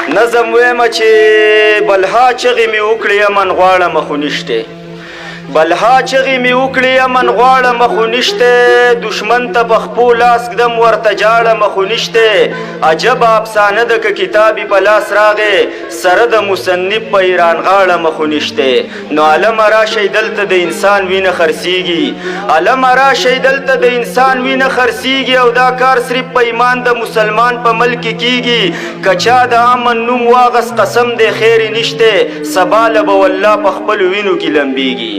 نظم ویمه چې بلها چغې مې وکړې امن غواړمه خو نشته بلها چغې مې وکړې امن غواړمه خو نشته دشمن ته په خپو لاس ږدم ورته جاړمه خو نشته عجبه افسانه ده که کتابي په لاس راغې سره د مصنف په ایران غاړمه خو نشته نو علمه راشئ دلته د انسان وینه خرڅېږي علمه راشئ دلته د انسان وینه خرڅېږي او دا کار صرف په ایمان د مسلمان په ملک کېږي که چا د امن نوم واغس قسم دی خیر نشته سبا له به والله په خپلو وینو کې لمبېږي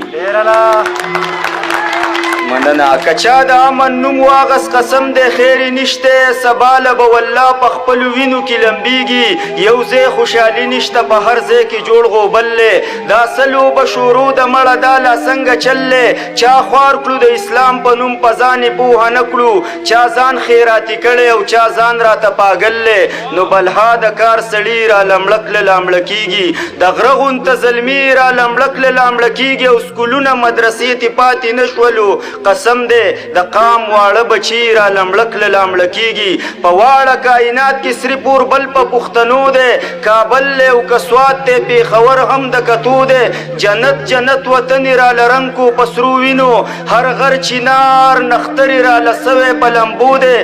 مننه که چا د امن نوم واغس قسم دی خیر نشته سبا له به والله په خپلو وینو کې لمبېږي یو ځای خوشحالي نشته په هر ځای کې جوړ غوبل دی دا سلو به شروع د مړه دا لا څنګه چل دی چا خوار کړو د اسلام په نوم په ځان یې پوهه نه کړو چا ځان خیراتي کړی او چا ځان راته پاګل دی نو بلها د کار سړي را لمړک له لامړه کېږي د غره غونته زلمي را لمړک له لامړه کېږي او سکولونه مدرسې ته پاتې نه شولو قسم دی د قام واړه بچي را لمړک له لامړه کېږي په واړه کائنات کې صرف اور بل په پښتنو دی کابل دی او که سوات دی پېښور هم د کتو دی جنت جنت وطن را لرنګ کو په سرو وینو هر غر چینار نخترې را لسوی په لمبو دی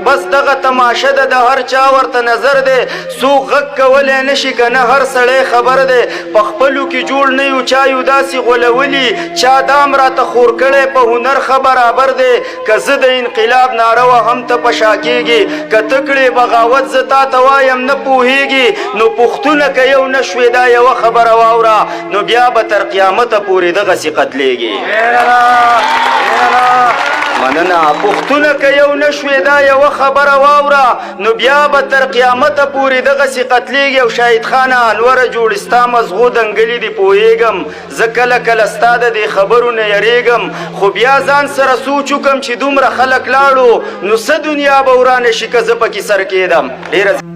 بس دغه تماشه ده د هر چا ورته نظر دی څوک غږ کولی نشي که نه هر سړی خبر دی په خپلو کې جوړ نه یو چا یو داسې غولولي چا دام راته خور کړی په هنر برابر دی که زه د انقلاب ناره وهم ته په شا کېږي که ته کړې بغاوت زه تا ته وایم نه پوهېږي نو پښتونه که یو نه شوې دا یوه خبره واوره نو بیا به تر قیامته پورې دغسې قتلېږي مننه پښتونه که یو نه شوې دا یوه خبره واوره نو بیا به تر قیامته پورې دغسې قتلېږي او شاهد خانه انوره جوړ ستا مزغو دنګلې دي پوهېږم زه کله کله ستا د دې خبرو نه یریږم خو بیا ځان سره سوچ وکم چې دومره خلک لاړو نو څه دنیا به ورانه شي که زه پکې سر کېدم ډېره